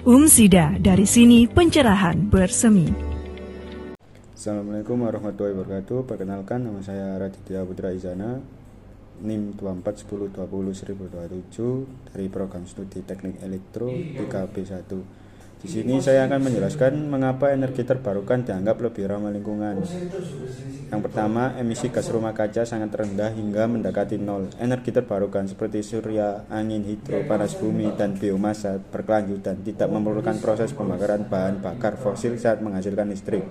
Sida, dari sini pencerahan bersemi. Assalamualaikum warahmatullahi wabarakatuh. Perkenalkan, nama saya Raditya Putra Izana, NIM 2410201027 dari program studi Teknik Elektro di KB1. Di sini saya akan menjelaskan mengapa energi terbarukan dianggap lebih ramah lingkungan. Yang pertama, emisi gas rumah kaca sangat rendah hingga mendekati nol. Energi terbarukan seperti surya, angin, hidro, panas bumi, dan biomasa berkelanjutan tidak memerlukan proses pembakaran bahan bakar fosil saat menghasilkan listrik.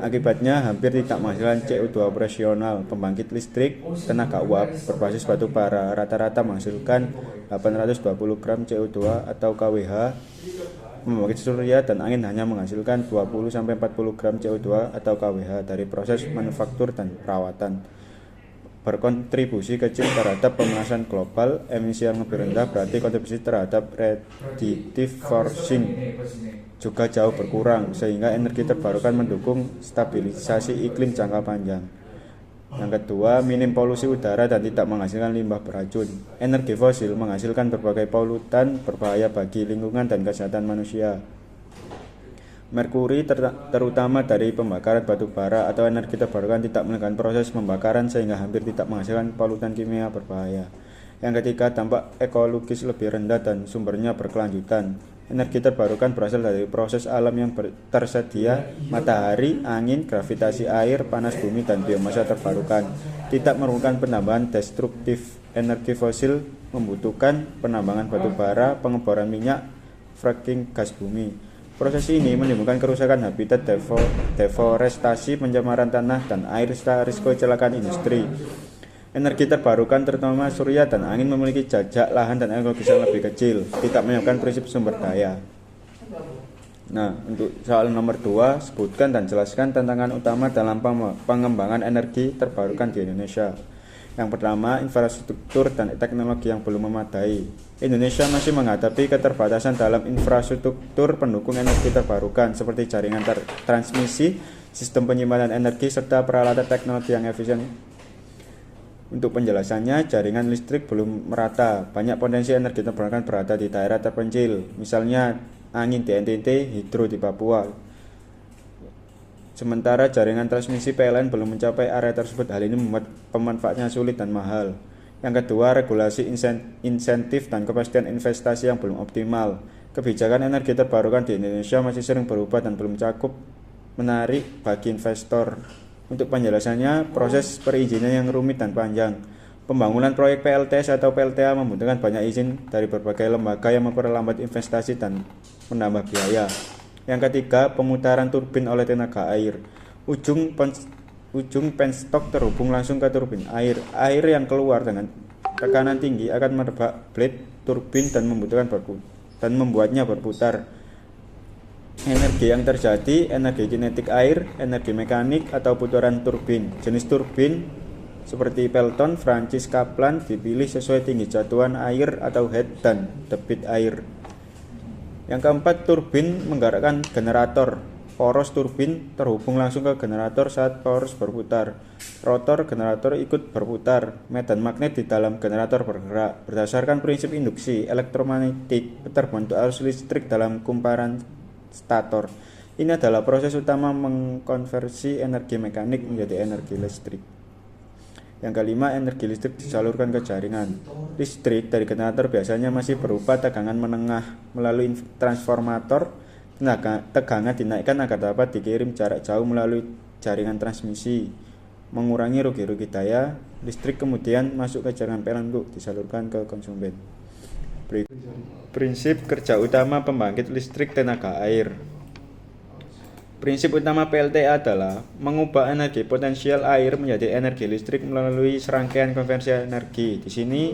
Akibatnya hampir tidak menghasilkan CO2 operasional. Pembangkit listrik tenaga uap berbasis batu bara rata-rata menghasilkan 820 gram CO2 atau kWh. Pembangkit surya dan angin hanya menghasilkan 20-40 gram CO2 atau kWh dari proses manufaktur dan perawatan. Berkontribusi kecil terhadap pemanasan global. Emisi yang lebih rendah berarti kontribusi terhadap radiative forcing juga jauh berkurang, sehingga energi terbarukan mendukung stabilisasi iklim jangka panjang. Yang kedua, minim polusi udara dan tidak menghasilkan limbah beracun. Energi fosil menghasilkan berbagai polutan berbahaya bagi lingkungan dan kesehatan manusia. Merkuri terutama dari pembakaran batu bara atau energi terbarukan tidak melakukan proses pembakaran sehingga hampir tidak menghasilkan polutan kimia berbahaya. Yang ketiga, dampak ekologis lebih rendah dan sumbernya berkelanjutan. Energi terbarukan berasal dari proses alam yang tersedia, matahari, angin, gravitasi air, panas bumi, dan biomasa terbarukan. Tidak memerlukan penambahan destruktif. Energi fosil membutuhkan penambangan batu bara, pengeboran minyak, fracking gas bumi. Proses ini menimbulkan kerusakan habitat, deforestasi, pencemaran tanah dan air, serta risiko kecelakaan industri. Energi terbarukan terutama surya dan angin memiliki jajak lahan dan ekologis yang lebih kecil, tidak menyebabkan prinsip sumber daya. Nah, untuk soal nomor 2, sebutkan dan jelaskan tantangan utama dalam pengembangan energi terbarukan di Indonesia. Yang pertama, infrastruktur dan teknologi yang belum memadai. Indonesia masih menghadapi keterbatasan dalam infrastruktur pendukung energi terbarukan seperti jaringan transmisi, sistem penyimpanan energi, serta peralatan teknologi yang efisien. Untuk penjelasannya, jaringan listrik belum merata. Banyak potensi energi terbarukan berada di daerah terpencil, misalnya angin di NTT, hidro di Papua. Sementara jaringan transmisi PLN belum mencapai area tersebut. Hal ini membuat pemanfaatannya sulit dan mahal. Yang kedua, regulasi insentif dan kepastian investasi yang belum optimal. Kebijakan energi terbarukan di Indonesia masih sering berubah dan belum cukup menarik bagi investor. Untuk penjelasannya, proses perizinan yang rumit dan panjang. Pembangunan proyek PLTS atau PLTA membutuhkan banyak izin dari berbagai lembaga yang memperlambat investasi dan menambah biaya. Yang ketiga, pemutaran turbin oleh tenaga air. Ujung penstock terhubung langsung ke turbin air. Air yang keluar dengan tekanan tinggi akan merebak blade turbin dan membuatnya berputar. Energi yang terjadi, energi kinetik air, energi mekanik, atau putaran turbin. Jenis turbin seperti Pelton, Francis, Kaplan dipilih sesuai tinggi jatuhan air atau head dan debit air. Yang keempat, turbin menggerakkan generator. Poros turbin terhubung langsung ke generator saat poros berputar. Rotor generator ikut berputar. Medan magnet di dalam generator bergerak. Berdasarkan prinsip induksi elektromagnetik, terbentuk arus listrik dalam kumparan stator. Ini adalah proses utama mengkonversi energi mekanik menjadi energi listrik. Yang kelima, energi listrik disalurkan ke jaringan. Listrik dari generator biasanya masih berupa tegangan menengah melalui transformator. Tegangan dinaikkan agar dapat dikirim jarak jauh melalui jaringan transmisi, mengurangi rugi-rugi daya. Listrik kemudian masuk ke jaringan PLN untuk disalurkan ke konsumen. Prinsip kerja utama pembangkit listrik tenaga air. Prinsip utama PLTA adalah mengubah energi potensial air menjadi energi listrik melalui serangkaian konversi energi. Di sini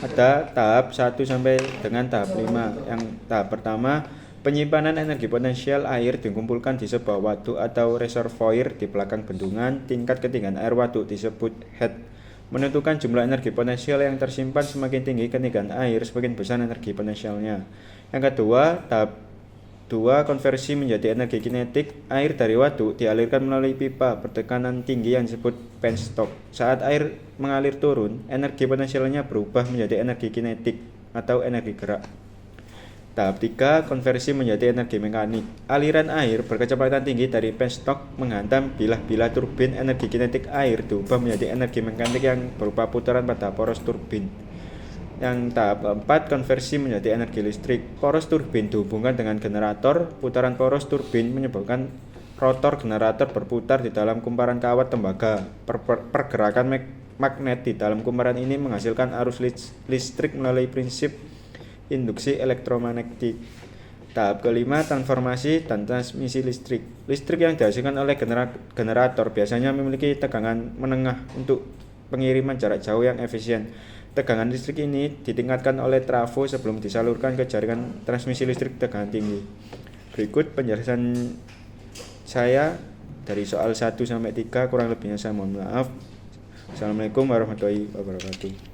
ada tahap 1 sampai dengan tahap 5. Yang tahap pertama, penyimpanan energi potensial air dikumpulkan di sebuah waduk atau reservoir di belakang bendungan. Tingkat ketinggian air waduk disebut head. Menentukan jumlah energi potensial yang tersimpan, semakin tinggi ketinggian air, semakin besar energi potensialnya. Yang kedua, tahap 2, konversi menjadi energi kinetik. Air dari waduk dialirkan melalui pipa bertekanan tinggi yang disebut penstock. Saat air mengalir turun, energi potensialnya berubah menjadi energi kinetik atau energi gerak. Tahap 3, konversi menjadi energi mekanik. Aliran air berkecepatan tinggi dari penstock menghantam bilah-bilah turbin. Energi kinetik air diubah menjadi energi mekanik yang berupa putaran pada poros turbin. Yang tahap 4, konversi menjadi energi listrik. Poros turbin dihubungkan dengan generator. Putaran poros turbin menyebabkan rotor generator berputar di dalam kumparan kawat tembaga. Pergerakan magnet di dalam kumparan ini menghasilkan arus listrik melalui prinsip induksi elektromagnetik. Tahap kelima, transformasi dan transmisi listrik. Listrik yang dihasilkan oleh generator biasanya memiliki tegangan menengah untuk pengiriman jarak jauh yang efisien. Tegangan listrik ini ditingkatkan oleh trafo sebelum disalurkan ke jaringan transmisi listrik tegangan tinggi. Berikut penjelasan saya dari soal 1 sampai 3, kurang lebihnya saya mohon maaf. Assalamualaikum warahmatullahi wabarakatuh.